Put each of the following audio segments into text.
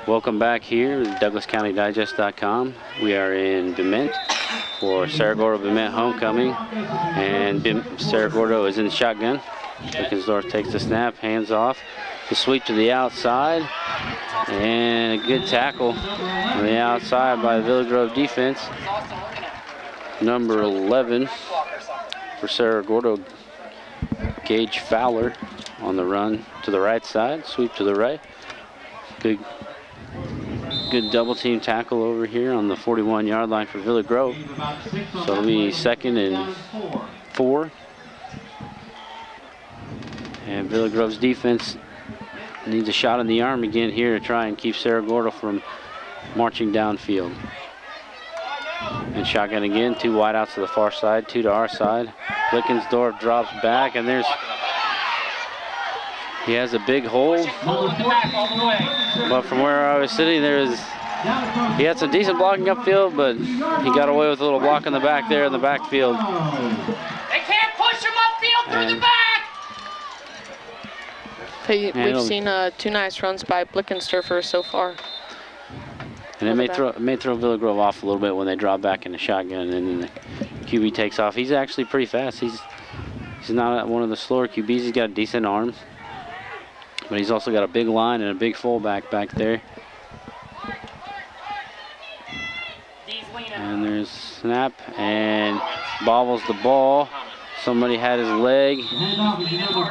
Welcome back here at DouglasCountyDigest.com. We are in Bement for Cerro Gordo Bement homecoming, and Cerro Gordo is in the shotgun. Blickensdorf takes the snap, hands off, the sweep to the outside, and a good tackle on the outside by the VillaGrove defense. Number 11 for Cerro Gordo, Gage Fowler on the run to the right side, sweep to the right. Good double team tackle over here on the 41-yard line for VillaGrove. So it'll be 2nd and 4. And VillaGrove's defense needs a shot in the arm again here to try and keep Cerro Gordo from marching downfield. And shotgun again, 2 wideouts to the far side, 2 to our side. Blickensdorf drops back, and he has a big hole. But from where I was sitting, he had some decent blocking upfield, but he got away with a little block in the back there in the backfield. They can't push him upfield through the back. We've seen 2 nice runs by Blickensdorfer so far. And it may throw VillaGrove off a little bit when they drop back in the shotgun, and then the QB takes off. He's actually pretty fast. He's not one of the slower QBs. He's got a decent arm, but he's also got a big line and a big fullback back there. And there's snap, and bobbles the ball. Somebody had his leg,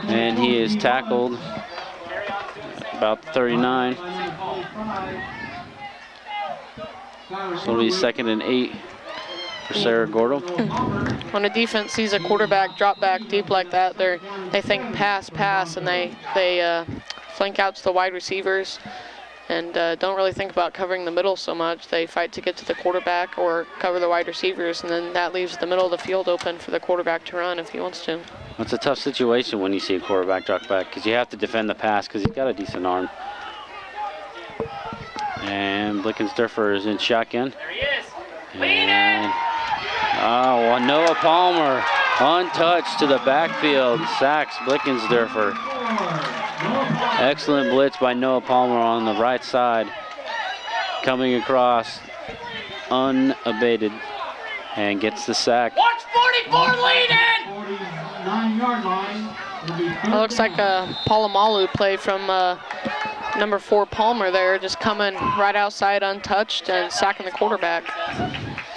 and he is tackled about 39. So it'll be 2nd and 8 for Cerro Gordo. When a defense sees a quarterback drop back deep like that, they think pass, and they flank out to the wide receivers and don't really think about covering the middle so much. They fight to get to the quarterback or cover the wide receivers, and then that leaves the middle of the field open for the quarterback to run if he wants to. It's a tough situation when you see a quarterback drop back, because you have to defend the pass because he's got a decent arm. And Blickensdorfer is in shotgun. There he is. And Noah Palmer untouched to the backfield, sacks Blickensdorfer. Excellent blitz by Noah Palmer on the right side, coming across unabated, and gets the sack. Watch 44 leading! It looks like a Palomalu play from number 4 Palmer there, just coming right outside untouched and sacking the quarterback.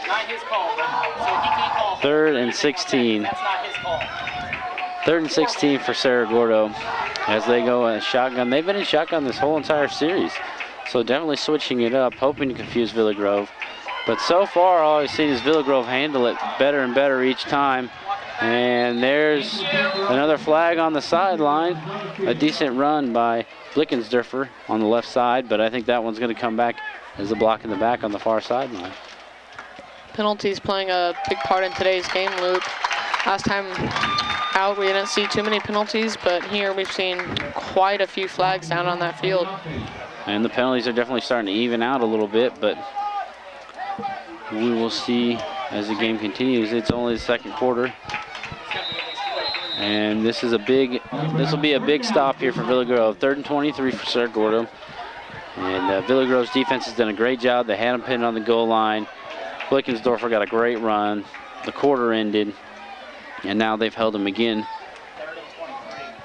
Not his call, so he can't call. 3rd and 16. That's not his call. 3rd and 16 for Cerro Gordo as they go in shotgun. They've been in shotgun this whole entire series, so definitely switching it up, hoping to confuse VillaGrove. But so far, all I've seen is VillaGrove handle it better and better each time. And there's another flag on the sideline. A decent run by Blickensdorfer on the left side, but I think that one's going to come back as a block in the back on the far sideline. Penalties playing a big part in today's game, Luke. Last time out, we didn't see too many penalties, but here we've seen quite a few flags down on that field. And the penalties are definitely starting to even out a little bit, but we will see as the game continues. It's only the 2nd quarter. And this will be a big stop here for VillaGrove. 3rd and 23 for Cerro Gordo. And VillaGrove's defense has done a great job. They had him pinned on the goal line. Blickensdorfer got a great run. The quarter ended, and now they've held him again.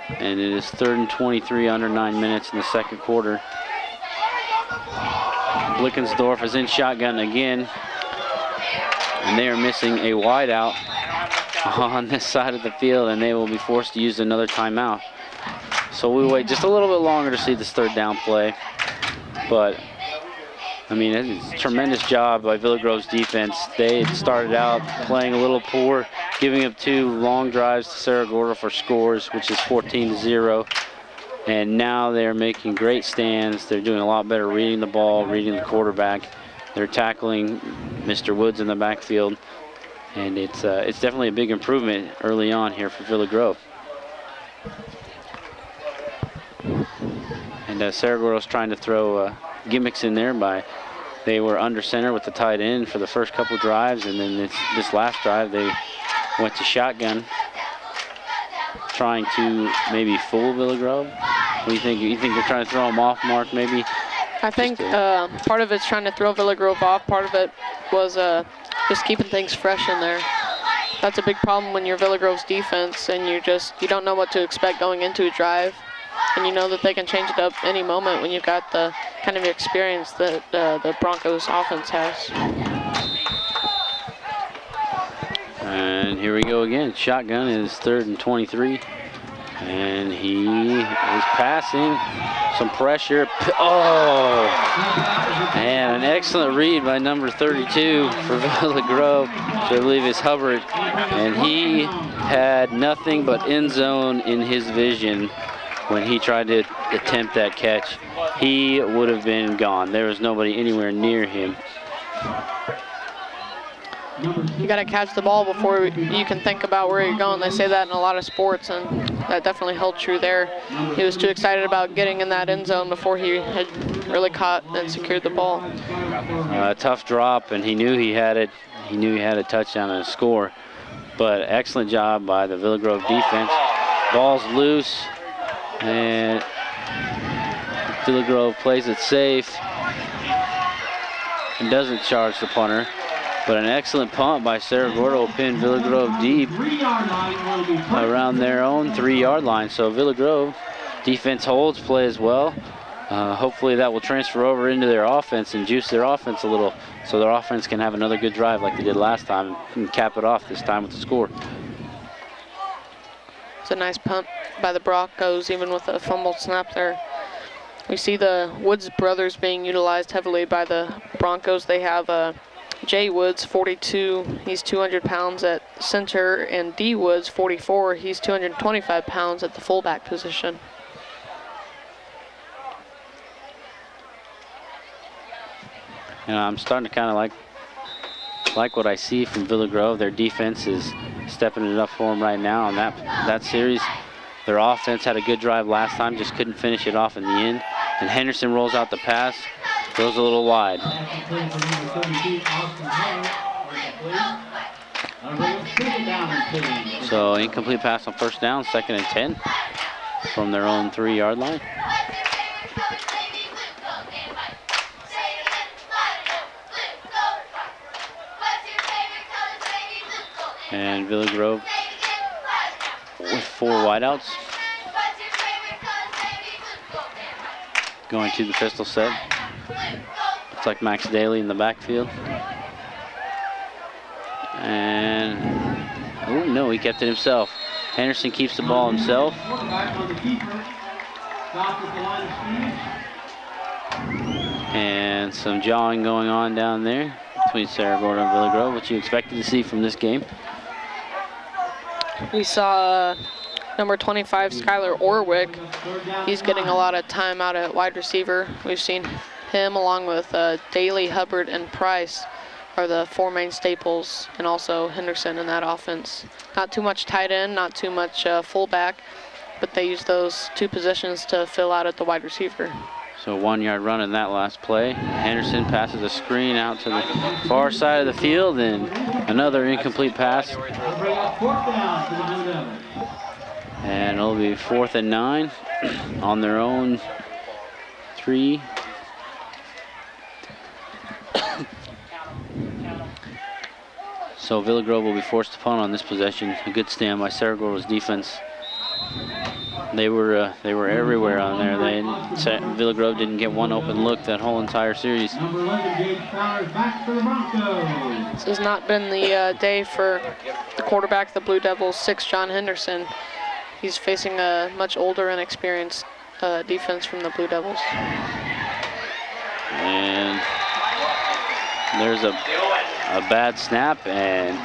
And it is 3rd and 23, under 9 minutes in the 2nd quarter. Blickensdorf is in shotgun again, and they are missing a wideout on this side of the field, and they will be forced to use another timeout. So we wait just a little bit longer to see this 3rd down play. But, I mean, it's a tremendous job by VillaGrove's defense. They had started out playing a little poor, giving up 2 long drives to Cerro Gordo for scores, which is 14-0. And now they're making great stands. They're doing a lot better reading the ball, reading the quarterback. They're tackling Mr. Woods in the backfield. And it's definitely a big improvement early on here for VillaGrove. And Cerro Gordo's trying to throw gimmicks in there they were under center with the tight end for the first couple drives, and then this last drive they went to shotgun, trying to maybe fool VillaGrove. What do you think? You think they're trying to throw them off, Mark, maybe? I think part of it's trying to throw VillaGrove off. Part of it was just keeping things fresh in there. That's a big problem when you're VillaGrove's defense and you don't know what to expect going into a drive. And you know that they can change it up any moment when you've got the kind of experience that the Broncos offense has. And here we go again. Shotgun is 3rd and 23. And he is passing. Some pressure. Oh! And an excellent read by number 32 for VillaGrove, which I believe is Hubbard. And he had nothing but end zone in his vision when he tried to attempt that catch. He would have been gone. There was nobody anywhere near him. You got to catch the ball before you can think about where you're going. They say that in a lot of sports, and that definitely held true there. He was too excited about getting in that end zone before he had really caught and secured the ball. Tough drop, and he knew he had it. He knew he had a touchdown and a score. But excellent job by the VillaGrove defense. Ball's loose, and VillaGrove plays it safe and doesn't charge the punter. But an excellent punt by Cerro Gordo pinned VillaGrove deep around their own 3-yard line. So VillaGrove defense holds, plays well. Hopefully that will transfer over into their offense and juice their offense a little so their offense can have another good drive like they did last time and cap it off this time with the score. It's a nice punt by the Broncos, even with a fumbled snap there. We see the Woods brothers being utilized heavily by the Broncos. They have Jay Woods, 42, he's 200 pounds at center, and D Woods, 44, he's 225 pounds at the fullback position. And I'm starting to kind of like what I see from VillaGrove. Their defense is stepping it up for them right now. And that series, their offense had a good drive last time, just couldn't finish it off in the end. And Henderson rolls out the pass, goes a little wide. So incomplete pass on first down, 2nd and 10 from their own 3-yard line. And VillaGrove with 4 wideouts. Going to the pistol set. Looks like Max Daly in the backfield. And, oh no, he kept it himself. Henderson keeps the ball himself. And some jawing going on down there between Cerro Gordo and VillaGrove. What you expected to see from this game? We saw number 25, Skylar Orwick. He's getting a lot of time out at wide receiver. We've seen him along with Daly, Hubbard, and Price are the 4 main staples, and also Henderson in that offense. Not too much tight end, not too much fullback, but they use those 2 positions to fill out at the wide receiver. So 1-yard run in that last play. Henderson passes a screen out to the far side of the field, and another incomplete pass. And it'll be 4th and 9 on their own 3. So VillaGrove will be forced to punt on this possession. A good stand by Cerro Gordo's defense. They were everywhere on there. VillaGrove didn't get one open look that whole entire series. This has not been the day for the quarterback of the Blue Devils, 6, John Henderson. He's facing a much older and experienced defense from the Blue Devils. And there's a bad snap, and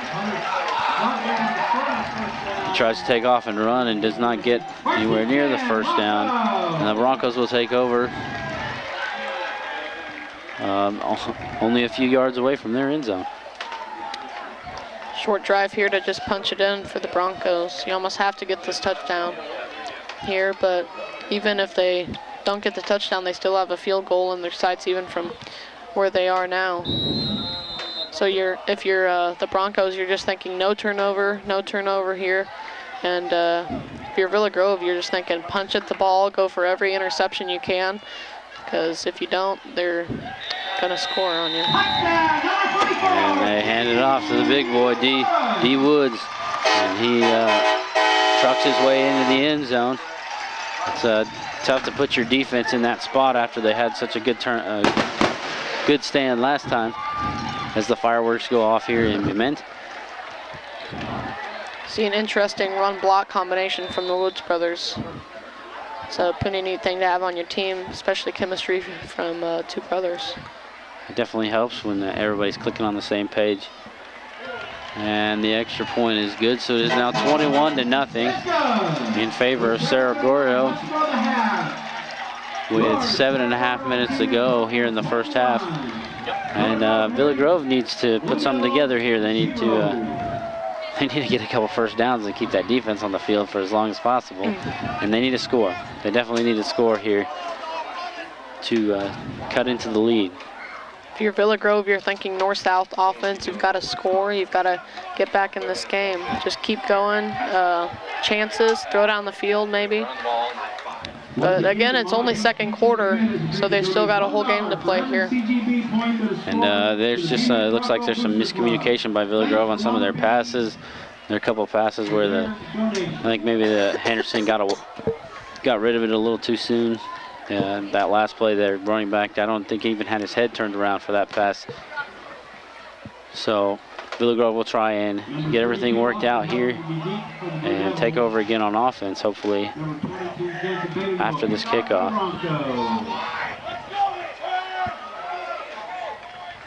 he tries to take off and run and does not get anywhere near the first down. And the Broncos will take over only a few yards away from their end zone. Short drive here to just punch it in for the Broncos. You almost have to get this touchdown here, but even if they don't get the touchdown, they still have a field goal in their sights even from where they are now. So if you're the Broncos, you're just thinking no turnover here. And if you're VillaGrove, you're just thinking punch at the ball, go for every interception you can, because if you don't, they're going to score on you. And they hand it off to the big boy, D. Woods. And he trucks his way into the end zone. It's tough to put your defense in that spot after they had such a good good stand last time as the fireworks go off here in Bement. See an interesting run-block combination from the Woods brothers. It's a pretty neat thing to have on your team, especially chemistry from two brothers. It definitely helps when everybody's clicking on the same page. And the extra point is good, so it is now 21-0 in favor of Cerro Gordo with 7.5 minutes to go here in the first half. And VillaGrove needs to put something together here. They need to get a couple first downs and keep that defense on the field for as long as possible. And they need to score. They definitely need to score here to cut into the lead. If you're VillaGrove, you're thinking north-south offense. You've got to score. You've got to get back in this game. Just keep going. Chances, throw down the field maybe. But again, it's only second quarter, so they've still got a whole game to play here. And there's just, it looks like there's some miscommunication by VillaGrove on some of their passes. There are a couple of passes where I think maybe the Henderson got rid of it a little too soon. That last play there, running back, I don't think he even had his head turned around for that pass. So VillaGrove will try and get everything worked out here and take over again on offense, hopefully, after this kickoff.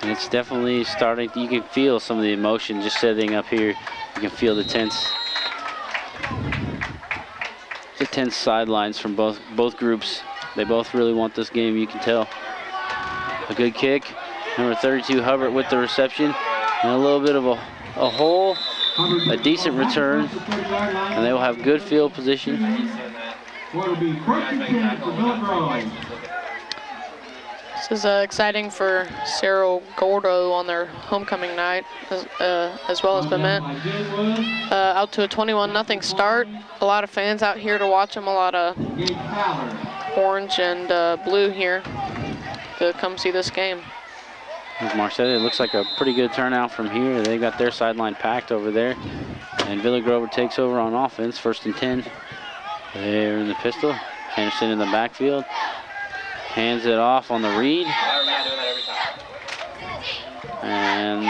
And it's definitely starting, you can feel some of the emotion just sitting up here. You can feel the tense sidelines from both groups. They both really want this game, you can tell. A good kick. Number 32, Hubbard with the reception. And a little bit of a hole, a decent return. And they will have good field position. This is exciting for Cerro Gordo on their homecoming night, as well as Bement. Out to a 21-0 start. A lot of fans out here to watch them. A lot of orange and blue here to come see this game. As Mark said, it looks like a pretty good turnout from here. They got their sideline packed over there. And VillaGrove takes over on offense, 1st and 10. They're in the pistol. Henderson in the backfield. Hands it off on the read. And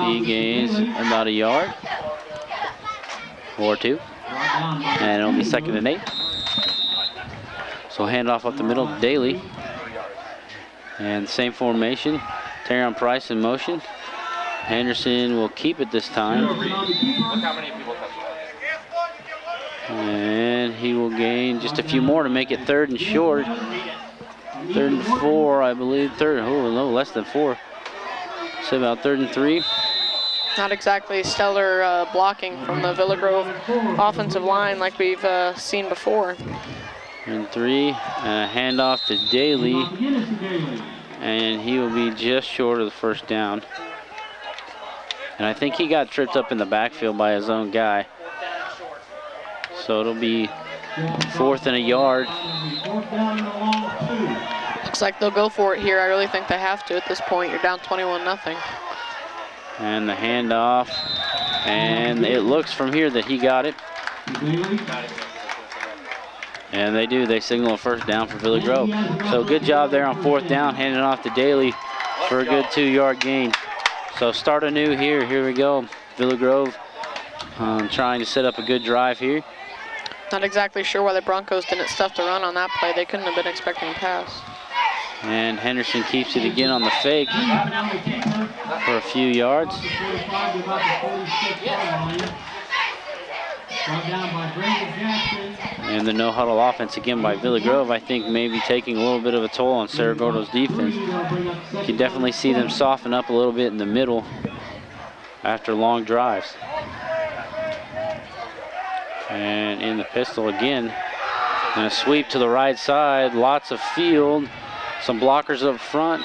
he gains about a yard or two. And it'll be 2nd and 8. So handoff up the middle to Daly. And same formation. Terion Price in motion. Henderson will keep it this time. And he will gain just a few more to make it 3rd and short. 3rd and 4, I believe. Less than 4. So about 3rd and 3. Not exactly stellar blocking from the VillaGrove offensive line like we've seen before. And 3, and a handoff to Daly. And he will be just short of the first down. And I think he got tripped up in the backfield by his own guy. So it'll be 4th and a yard. Looks like they'll go for it here. I really think they have to at this point. You're down 21-0. And the handoff. And it looks from here that he got it. And they do. They signal a first down for VillaGrove. So good job there on 4th down, handing off to Daly for a good 2-yard gain. So start anew here. Here we go. VillaGrove trying to set up a good drive here. Not exactly sure why the Broncos didn't stuff the run on that play. They couldn't have been expecting a pass. And Henderson keeps it again on the fake for a few yards. And the no-huddle offense again by VillaGrove, I think, maybe taking a little bit of a toll on Cerro Gordo's defense. You can definitely see them soften up a little bit in the middle after long drives. And in the pistol again, and a sweep to the right side, lots of field, some blockers up front,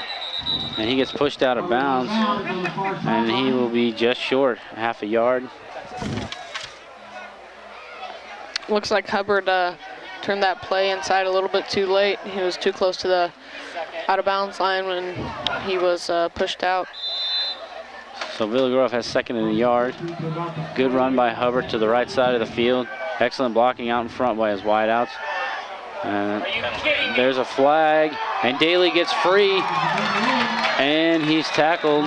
and he gets pushed out of bounds, and he will be just short, half a yard. Looks like Hubbard turned that play inside a little bit too late. He was too close to the out-of-bounds line when he was pushed out. So VillaGrove has second in the yard. Good run by Hubbard to the right side of the field. Excellent blocking out in front by his wideouts. There's a flag, and Daly gets free, and he's tackled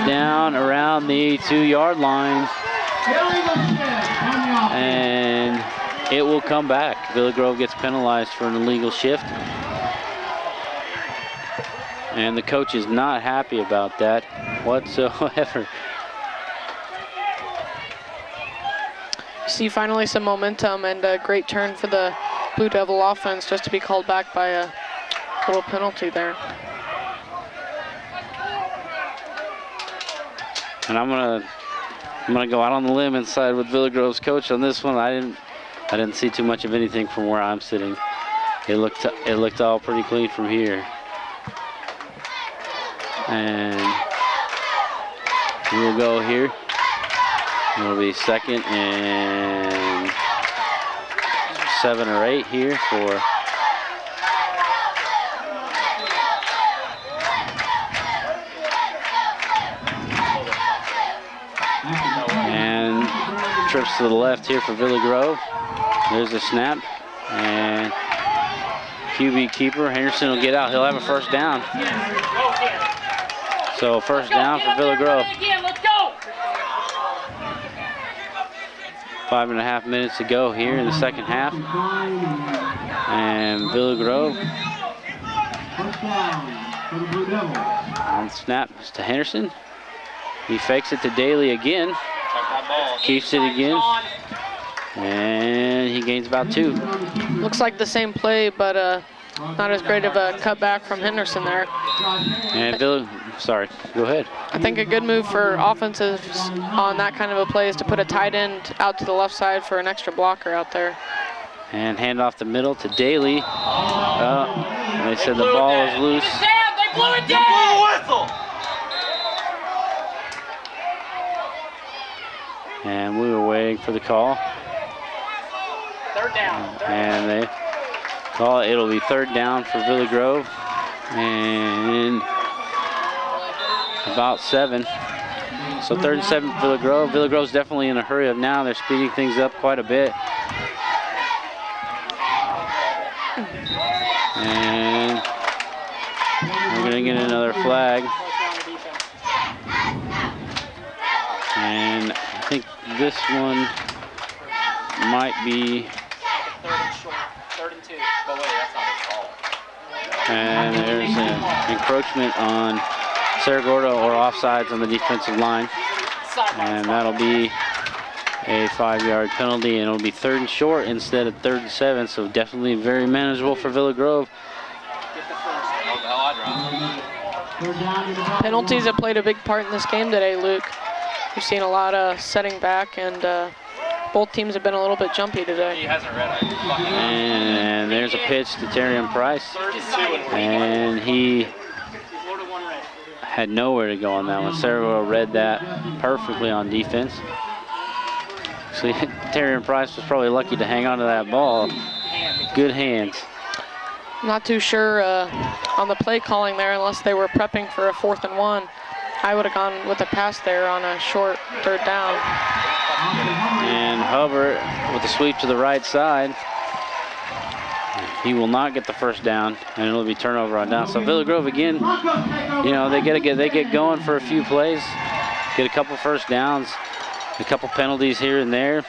down around the 2-yard line, and it will come back. VillaGrove gets penalized for an illegal shift, and the coach is not happy about that whatsoever. See finally some momentum and a great turn for the Blue Devil offense just to be called back by a little penalty there. And I'm gonna go out on the limb and side with VillaGrove's coach on this one. I didn't see too much of anything from where I'm sitting. It looked all pretty clean from here. And we'll go here. It'll be 2nd and 7 or 8 here for and trips to the left here for VillaGrove. There's a snap, and QB keeper Henderson will get out. He'll have a first down. So first down for VillaGrove. 5.5 minutes to go here in the second half. And VillaGrove on snap to Henderson. He fakes it to Daly again. Keeps it again. And he gains about 2. Looks like the same play, but not as great of a cutback from Henderson there. And sorry, go ahead. I think a good move for offenses on that kind of a play is to put a tight end out to the left side for an extra blocker out there. And hand off the middle to Daly. They said the ball is loose. They blew it down! Whistle! And we were waiting for the call. 3rd down. And they call it. It'll be 3rd down for VillaGrove. And about 7. So 3rd and 7 for VillaGrove. VillaGrove's definitely in a hurry up now. They're speeding things up quite a bit. And we're going to get another flag. And I think this one might be 3rd and short. 3rd and 2. But wait, that's not his fault. And there's an encroachment on Saragordo or offsides on the defensive line. And that'll be a 5-yard penalty, and it'll be 3rd and short instead of 3rd and 7, so definitely very manageable for VillaGrove. Penalties have played a big part in this game today, Luke. We've seen a lot of setting back, and both teams have been a little bit jumpy today. And there's a pitch to Terrion Price, and he had nowhere to go on that one. Saragordo read that perfectly on defense. So Terrion Price was probably lucky to hang on to that ball. Good hands. Not too sure on the play calling there, unless they were prepping for a 4th and 1. I would have gone with a pass there on a short 3rd down. And Hubbard with a sweep to the right side. He will not get the first down, and it'll be turnover on down. So VillaGrove again, you know, they get going for a few plays, get a couple first downs, a couple penalties here and there,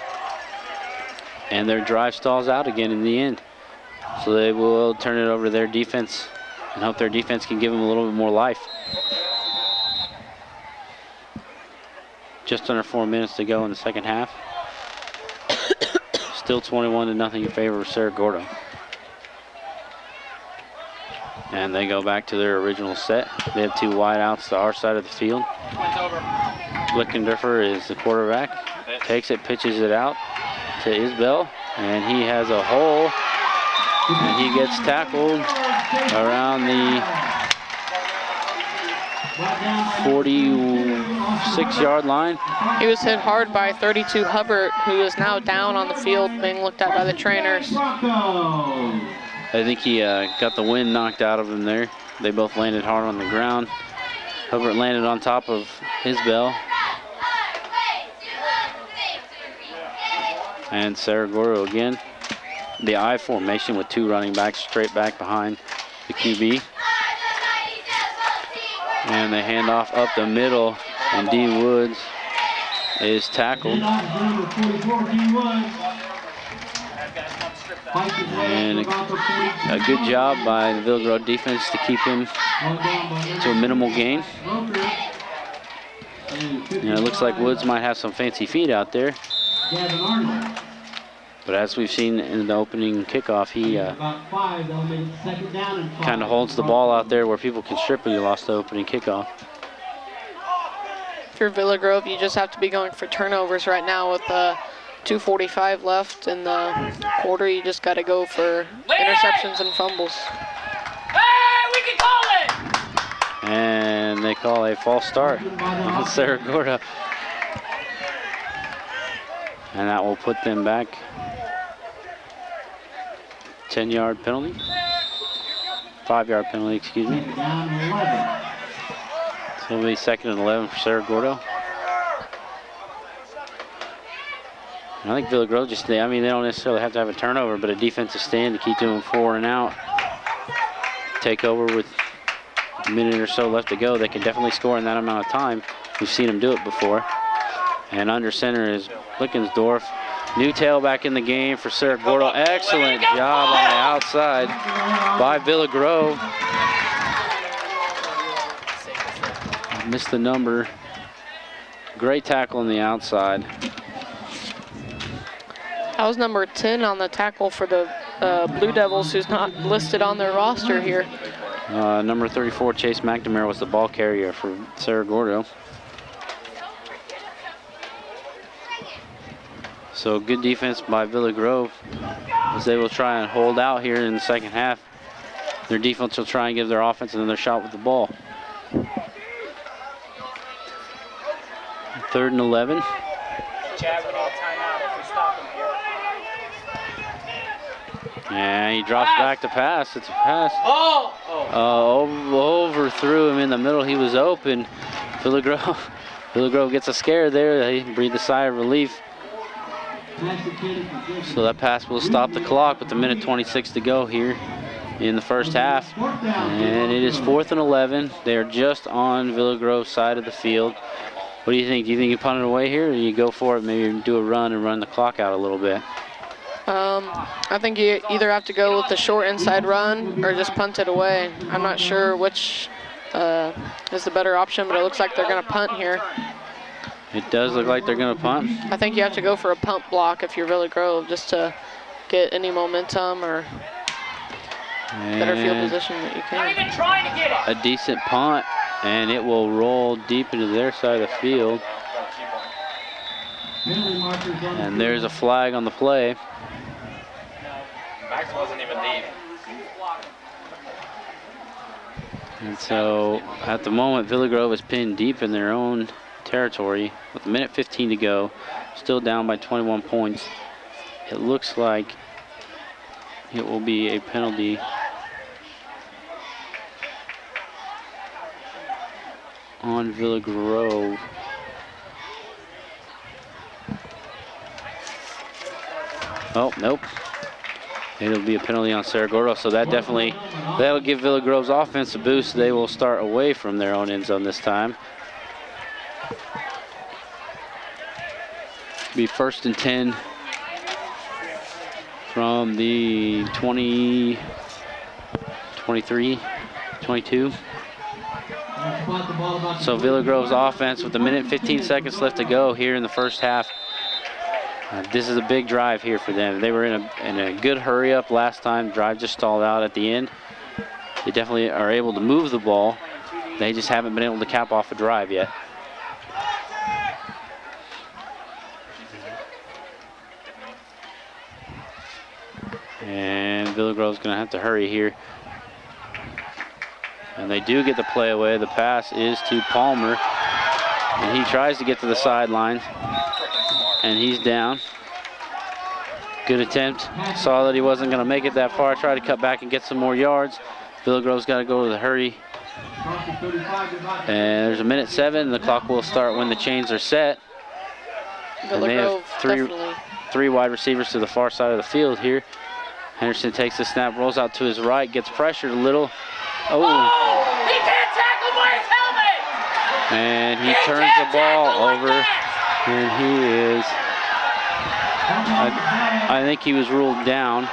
and their drive stalls out again in the end. So they will turn it over to their defense and hope their defense can give them a little bit more life. Just under 4 minutes to go in the second half. Still 21-0 in favor of Saragordo. And they go back to their original set. They have 2 wideouts to our side of the field. Blickendorfer is the quarterback. Takes it, pitches it out to Isbell, and he has a hole. And he gets tackled around the 46-yard line. He was hit hard by 32 Hubbard, who is now down on the field being looked at by the trainers. I think he got the wind knocked out of him there. They both landed hard on the ground. Hubbard landed on top of Isbell. And Saragoro again. The I formation with 2 running backs straight back behind the QB. And they hand off up the middle, and D. Woods is tackled. And a good job by the VillaGrove defense to keep him to a minimal gain. And it looks like Woods might have some fancy feet out there. But as we've seen in the opening kickoff, he kind of holds the ball out there where people can strip it. He lost the opening kickoff. If you're VillaGrove, you just have to be going for turnovers right now with 2:45 left in the quarter. You just got to go for interceptions and fumbles. Hey, we can call it! And they call a false start on Saragordo. And that will put them back. 10-yard penalty. 5-yard penalty, excuse me. So it'll be 2nd and 11 for Saragordo. I think VillaGrove just, they don't necessarily have to have a turnover, but a defensive stand to keep them 4 and out. Take over with a minute or so left to go. They can definitely score in that amount of time. We've seen them do it before. And under center is Blickensdorf. New tailback in the game for Saragordo. Excellent job on the outside by VillaGrove. Missed the number. Great tackle on the outside. That was number 10 on the tackle for the Blue Devils, who's not listed on their roster here. Number 34, Chase McNamara, was the ball carrier for Saragordo. So good defense by VillaGrove as they will try and hold out here in the second half. Their defense will try and give their offense another shot with the ball. 3rd and 11. And he drops back to pass. It's a pass. Overthrew him in the middle. He was open. VillaGrove gets a scare there. They breathe a sigh of relief. So that pass will stop the clock with a minute 26 to go here in the first half. And it is 4th and 11. They are just on VillaGrove's side of the field. What do you think? Do you think you punt it away here, or you go for it, maybe do a run and run the clock out a little bit? I think you either have to go with the short inside run or just punt it away. I'm not sure which is the better option, but it looks like they're going to punt here. It does look like they're going to punt. I think you have to go for a punt block if you're VillaGrove, just to get any momentum or better field position that you Not can. even trying to get it. A decent punt, and it will roll deep into their side of the field. And there's a flag on the play. Max wasn't even deep. And so at the moment, VillaGrove is pinned deep in their own territory with a minute 15 to go, still down by 21 points. It looks like it will be a penalty on VillaGrove. Oh, nope. It'll be a penalty on Saragordo, so that'll give VillaGrove's offense a boost. They will start away from their own end zone this time. Be 1st and 10 from the 20, 23, 22. So VillaGrove's offense with a minute 15 seconds left to go here in the first half. This is a big drive here for them. They were in a good hurry up last time. Drive just stalled out at the end. They definitely are able to move the ball. They just haven't been able to cap off a drive yet. And VillaGrove's going to have to hurry here. And they do get the play away. The pass is to Palmer. And he tries to get to the sideline. And he's down. Good attempt. Saw that he wasn't going to make it that far. Tried to cut back and get some more yards. VillaGrove's got to go to the hurry. And there's 1:07. And the clock will start when the chains are set. And they have three wide receivers to the far side of the field here. Henderson takes the snap, rolls out to his right, gets pressured a little. Oh! He can't tackle by his helmet! And he turns the ball over. And he is... I think he was ruled down.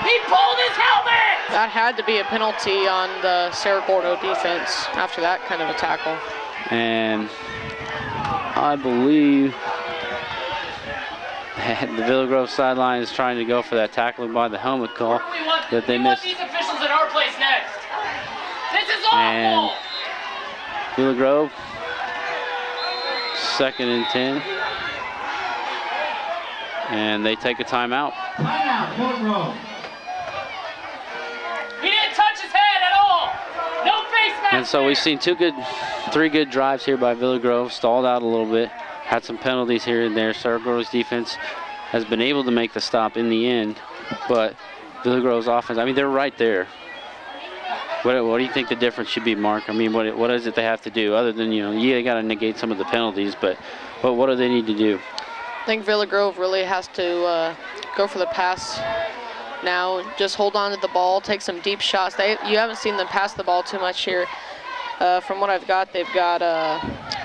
He pulled his helmet! That had to be a penalty on the Cerro Gordo defense after that kind of a tackle. And I believe that the VillaGrove sideline is trying to go for that tackling by the helmet call that they missed. We want these officials at our place next. This is And awful! VillaGrove, 2nd and 10. And they take a timeout. He didn't touch his head at all. No face mask. And so we've seen three good drives here by VillaGrove. Stalled out a little bit. Had some penalties here and there. Cerro Gordo's defense has been able to make the stop in the end. But VillaGrove's offense, I mean, they're right there. What do you think the difference should be, Mark? I mean, what is it they have to do other than, they got to negate some of the penalties, but what do they need to do? I think VillaGrove really has to go for the pass now. Just hold on to the ball, take some deep shots. You haven't seen them pass the ball too much here. From what I've got, they've got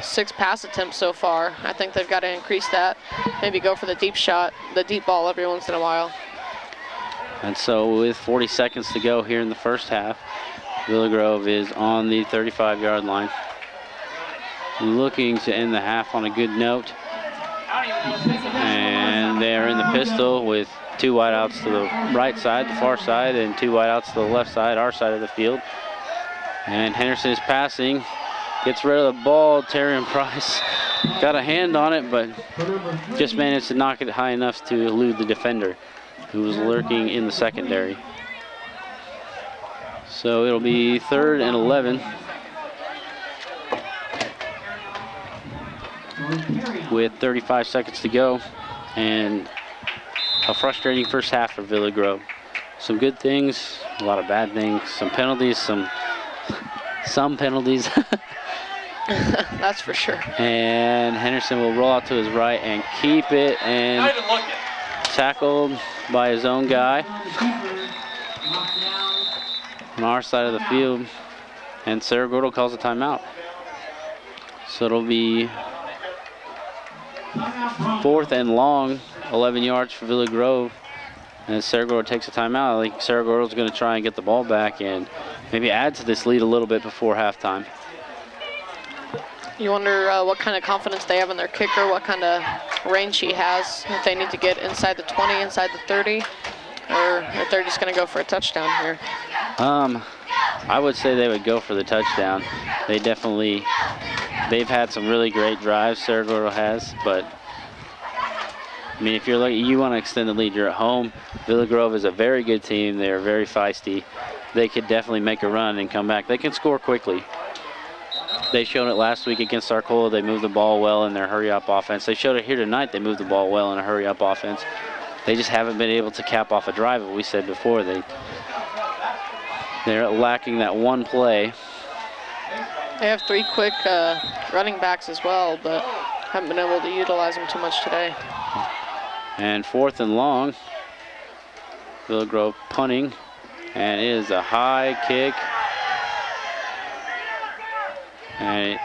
6 pass attempts so far. I think they've got to increase that. Maybe go for the deep shot, the deep ball every once in a while. And so with 40 seconds to go here in the first half, VillaGrove is on the 35-yard line. Looking to end the half on a good note. And they're in the pistol with 2 wideouts to the right side, the far side, and 2 wideouts to the left side, our side of the field. And Henderson is passing, gets rid of the ball. Terry and Price got a hand on it, but just managed to knock it high enough to elude the defender, who was lurking in the secondary. So it'll be 3rd and 11. With 35 seconds to go, and a frustrating first half for VillaGrove. Some good things, a lot of bad things, some penalties, some penalties. That's for sure. And Henderson will roll out to his right and keep it, and tackled by his own guy on our side of the field, and Cerro Gordo calls a timeout. So it'll be 4th and long, 11 yards for VillaGrove. And Cerro Gordo takes a timeout. I think Cerro Gordo's going to try and get the ball back and maybe add to this lead a little bit before halftime. You wonder what kind of confidence they have in their kicker, what kind of range he has, if they need to get inside the 20, inside the 30, or if they're just going to go for a touchdown here. I would say they would go for the touchdown. They've had some really great drives, Cerro Gordo has, but I mean, if you want to extend the lead, you're at home. VillaGrove is a very good team. They're very feisty. They could definitely make a run and come back. They can score quickly. They showed it last week against Arcola. They moved the ball well in their hurry-up offense. They showed it here tonight. They moved the ball well in a hurry-up offense. They just haven't been able to cap off a drive, as we said before. They're lacking that one play. They have 3 quick running backs as well, but haven't been able to utilize them too much today. And 4th and long. VillaGrove punting, and it is a high kick. And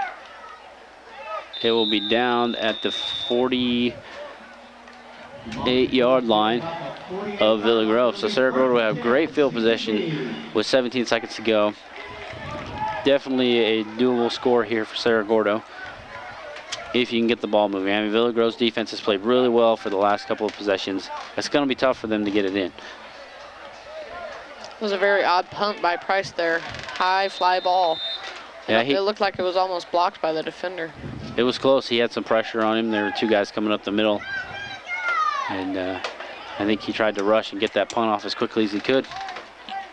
it will be down at the 48-yard line of VillaGrove. So Cerro Gordo will have great field possession with 17 seconds to go. Definitely a doable score here for Cerro Gordo if you can get the ball moving. I mean, VillaGrove's defense has played really well for the last couple of possessions. It's going to be tough for them to get it in. It was a very odd punt by Price there. High fly ball. Yeah, it looked like it was almost blocked by the defender. It was close. He had some pressure on him. There were 2 guys coming up the middle. And I think he tried to rush and get that punt off as quickly as he could.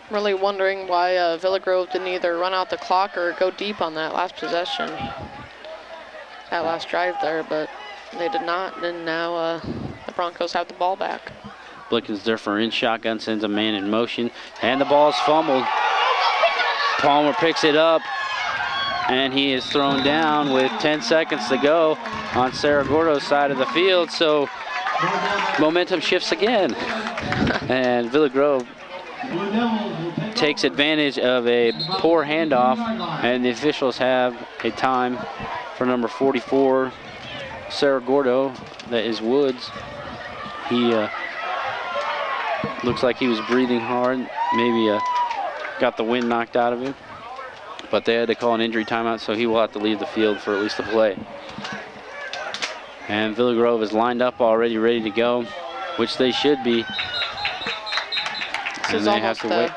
Really wondering why VillaGrove didn't either run out the clock or go deep on that last possession, that last drive there, but they did not, and now the Broncos have the ball back. Blickensderfer in shotgun, sends a man in motion, and the ball's fumbled. Palmer picks it up, and he is thrown down with 10 seconds to go on Cerro Gordo's side of the field, so momentum shifts again. And VillaGrove takes advantage of a poor handoff, and the officials have a time for number 44, Cerro Gordo, that is Woods. He looks like he was breathing hard, maybe got the wind knocked out of him, but they had to call an injury timeout, so he will have to leave the field for at least a play. And VillaGrove is lined up already, ready to go, which they should be. This is almost a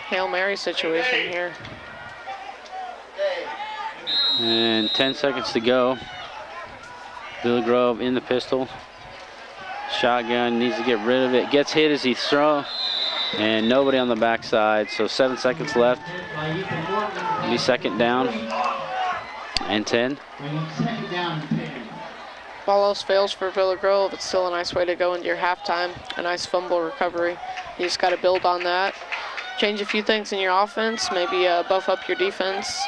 Hail Mary situation here. And 10 seconds to go. VillaGrove in the pistol. Shotgun, needs to get rid of it. Gets hit as he throws. And nobody on the backside, so 7 seconds left. It'll be second down and 10. If all else fails for VillaGrove, it's still a nice way to go into your halftime. A nice fumble recovery. You just got to build on that. Change a few things in your offense, maybe buff up your defense.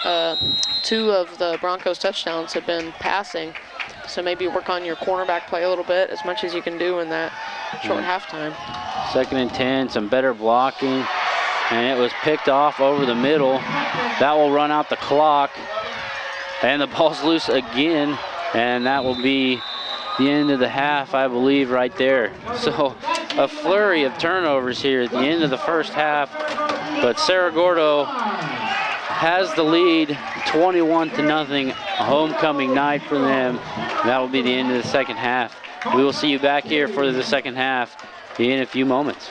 2 of the Broncos' touchdowns have been passing, so maybe work on your cornerback play a little bit, as much as you can do in that short halftime. Second and 10, some better blocking, and it was picked off over the middle. That will run out the clock, and the ball's loose again, and that will be the end of the half, I believe, right there. So a flurry of turnovers here at the end of the first half, but Cerro Gordo has the lead, 21-0, a homecoming night for them. That will be the end of the second half. We will see you back here for the second half in a few moments.